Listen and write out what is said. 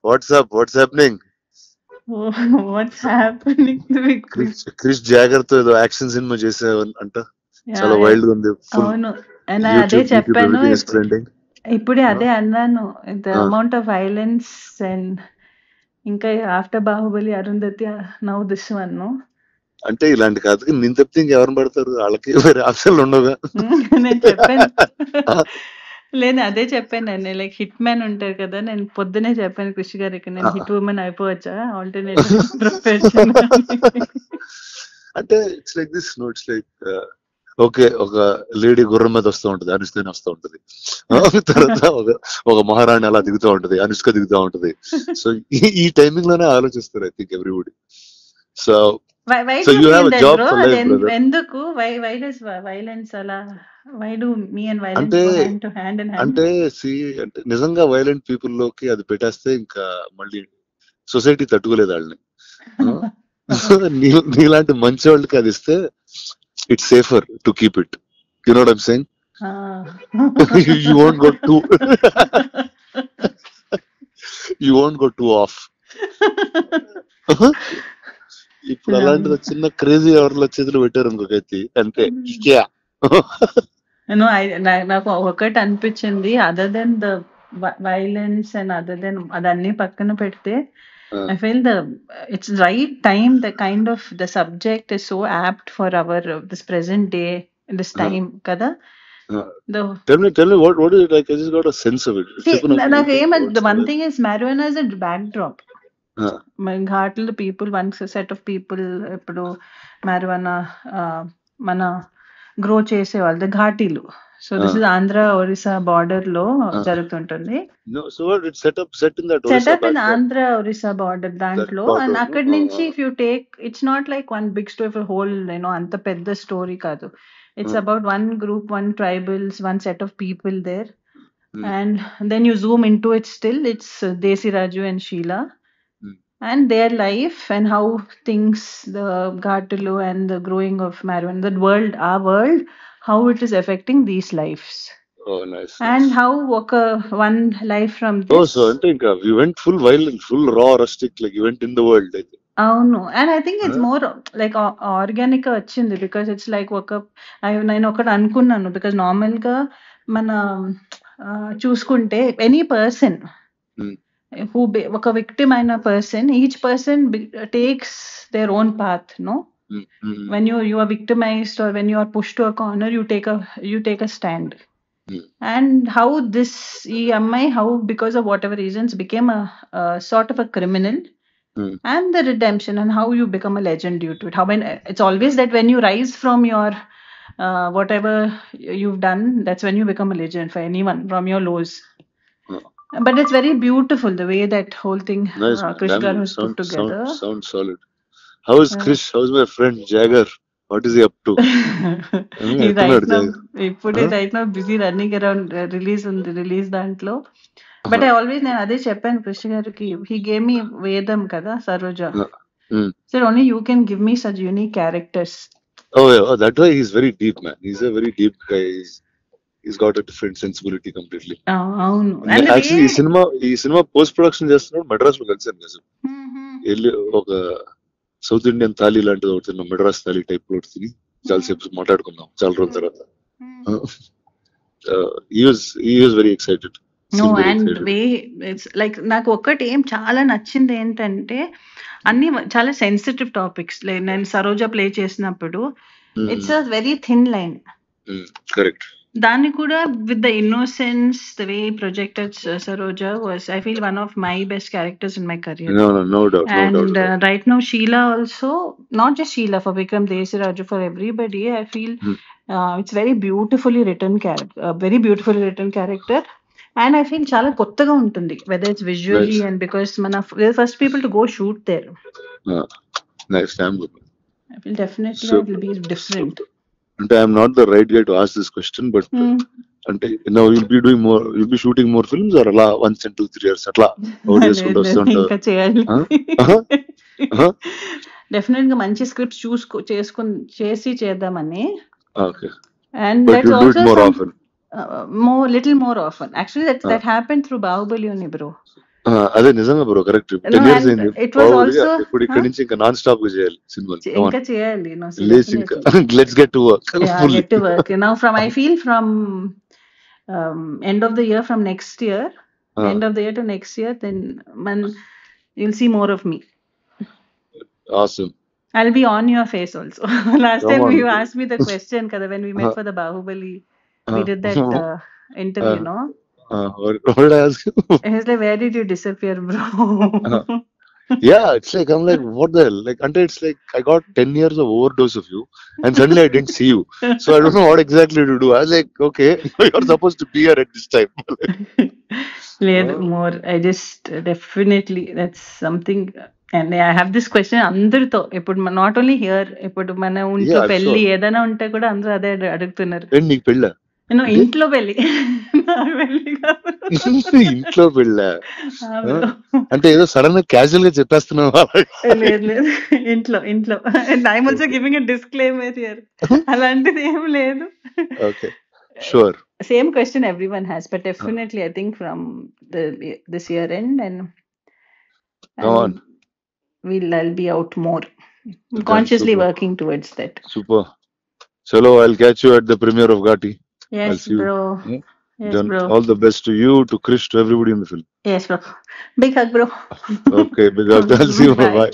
Watts happening? What's happening with Krish జాగర్ తో ఏదో యాక్షన్ సినిమా చేసే అంట, చాలా వైల్డ్ గా ఉంది. ఫుల్ అవును. అదే యూట్యూబ్ చెప్పాను. Everything is trending. ఇప్పుడే అదే అన్నాను. The amount of violence and ఇంకా after Baahubali, Arundhati, now this one. అంటే ఇలాంటి కథకి నేను తప్పితే ఇంకెవరిని పడతారు? వాళ్ళకి వేరే ఆప్షన్లు ఉండవుగా. నేను చెప్పాను. లేదు అదే చెప్పాను నేను, లైక్ హిట్ మ్యాన్ ఉంటారు కదా, నేను పొద్దునే చెప్పాను కృషి గారికి, నేను హిట్ ఉమెన్ అయిపోవచ్చా ఆల్టర్నేటివ్ ప్రొఫెషన్. అంటే it's like this, no it's like okay, ఒక లేడీ గుర్రం మీద వస్తూ ఉంటది, అనుష్క వస్తూ ఉంటది. తర్వాత ఒక మహారాణి అలా దిగుతూ ఉంటది, అనుష్క దిగుతూ ఉంటది. సో ఈ టైమింగ్ లోనే ఆలోచిస్తారు I think everybody. So so you have a job for life, brother. ఎందుకు వై డస్ వైలెన్స్ అలా, why do me and violence అంటే go hand to hand and hand? అంటే నిజంగా వైలెంట్ పీపుల్ లోకి అది పెట్టేస్తే ఇంకా మళ్ళీ సొసైటీ తట్టుకోలేదు వాళ్ళని. నీలాంటి మంచి వాళ్ళకి అది ఇస్తే it's safer to keep it. You know what I'm saying? You won't go two you won't go two of. ఇప్పుడు అలాంటిది చిన్న క్రేజీ ఎవరిలో చేతులు పెట్టారు ఇంకొకైతే అంతే. నాకు ఒకటి అనిపించింది, other than the violence and other than అదన్నీ పక్కన పెడితే, I feel it's right time, the kind of the subject is so apt for our this present day, this time kada. Tell me what is it like? I just got a sense of it. See, the one thing is marijuana is a backdrop. ఘాట్లు people, one set of people ఇప్పుడు marijuana మన grow చేసే వాళ్ళు ఘాటీలు. So this is Andhra Orissa border లో జరుగుతుంటుంది. Setup in Andhra Orissa border దాంట్లో. And అక్కడి నుంచి if you take, it's not like one big story for whole, అంత పెద్ద స్టోరీ కాదు. It's about one group, one tribals, one set of people there. And then you zoom in to it, still it's Desi Raju and Sheela and their life and how things, the Ghatulu and the growing of marijuana, that world, our world, how it is affecting these lives. Oh, nice. And how one life from this. Oh, so I think we went full violent, full raw, rustic, like you went in the world. అవును. And I think it's more like organic గా వచ్చింది, because it's like నేను ఒకటి అనుకున్నాను, because normal గా మన చూసుకుంటే any person who ఒక విక్టిమ్ అయిన person, each person takes their own path, no? When you are victimized or when you are pushed to a corner, you take a stand. And how this ఈ అమ్మాయి, how because of whatever reasons became a sort of a criminal, and the redemption and how you become a legend due to it. How when it's always that when you rise from your whatever you've done, that's when you become a legend for anyone, from your lows. But it's very beautiful the way that whole thing Krish Garu has put together. Sounds solid. How is Krish? How is my friend Jagger? What is he up to? He's right now busy running around release దాంట్లో. But I always, నేను అదే చెప్పాను కృష్ణ గారికి, he gave me వేదం కదా, Saroja. Said only you can give me such unique characters. Oh yeah, that way he's very deep, man. He's a very deep guy. He's got a different sensibility completely. అవును. Actually ఈ cinema post production చేస్తున్నాడు మెడ్రాస్ లో కలిసాను కదా. వెళ్ళి ఒక south Indian thali లాంటిది ఒకటి తిన్నాం, మెడ్రాస్ థాలీ టైప్ లో తిని చాలాసేపు మాట్లాడుకున్నాం చాలా రోజుల తర్వాత. he was very excited. No, and way it's like నాకు ఒక్కటి ఏం చాలా నచ్చింది ఏంటంటే, అన్ని చాలా సెన్సిటివ్ టాపిక్స్. నేను సరోజ ప్లే చేసినప్పుడు it's a very thin line. Correct. దాన్ని కూడా with the innocence, the way projected Saroja was, I feel one of my best characters in my career. No doubt. And right now Sheila also, not just Sheila, for Vikram Desiraju, for everybody, I feel it's very beautifully written character. And I feel చాలా కొత్తగా ఉంటుంది, whether it's visually and because we're the first people to go shoot there. Nice time. I feel definitely it will be different. అంటే I'm not the right guy to ask this question, but అంటే now you'll be shooting more films or అలా once in 2-3 years అట్లా out చేసుకుంటూ వస్తుంటారు? ఇంకా చేయాలి. Definite గా మంచి స్క్రిప్ట్ చేసి చేద్దామని. Okay. And that's also more often. Little more often. Actually, that happened through Bahubali only, bro. అదే నిజంగా bro, correct. No, 10 years and అయింది it was బాహుబలి. also, ఇప్పుడు ఇక్కడి నుంచి ఇంకా నాన్ స్టాప్ గా చేయాలి సినిమాలు. ఇంకా చేయాలి. No, so లేచి ఇంకా definitely. Let's get to work Yeah, fully. get to work. Now I feel from end of the year, from next year, end of the year to next year, then you'll see more of me. Awesome. I'll be on your face also. Last Come time on. you asked me the question, kada, when we met for the Bahubali, we did that interview, no? What did I ask you? He's like, where did you disappear, bro? Yeah, it's like, I'm like, what the hell? Like, until it's like, I got 10 years of overdose of you, and suddenly I didn't see you. So I don't know what exactly to do. I was like, okay, you're supposed to be here at this time. లేదు, more. I just definitely, that's something. And I have this question అందరితో, ఇప్పుడు not only here, ఇప్పుడు మన ఇంట్లో Yeah, I'm పెళ్లి sure. ఏదైనా ఉంటే కూడా అందరూ అదే అడుగుతున్నారు. ఏంటి నీకు పెళ్ళా? నేను ఇంట్లో పెళ్లి, నాకు పెళ్లి కాదు. ఇంట్లో పెళ్ళా? ఆ bro. అంటే ఏదో సడన్ గా క్యాజువల్ గా చెప్పేస్తున్నావు. లేదు లేదు, ఇంట్లో ఇంట్లో. And I'm also giving a disclaimer here. అలాంటిది ఏం లేదు. Okay, sure. Same question everyone has, but definitely I think from this year end, and Go on. I'll be out more, consciously super. working towards that. Super. Chalo, I'll catch you at the premiere of Ghati. I'll Yes see you. bro. Yes Then bro. all the best to you, to Krish, to everybody in the film. Yes bro. Big hug bro. Okay, big up. I'll see you. Bye. Bye.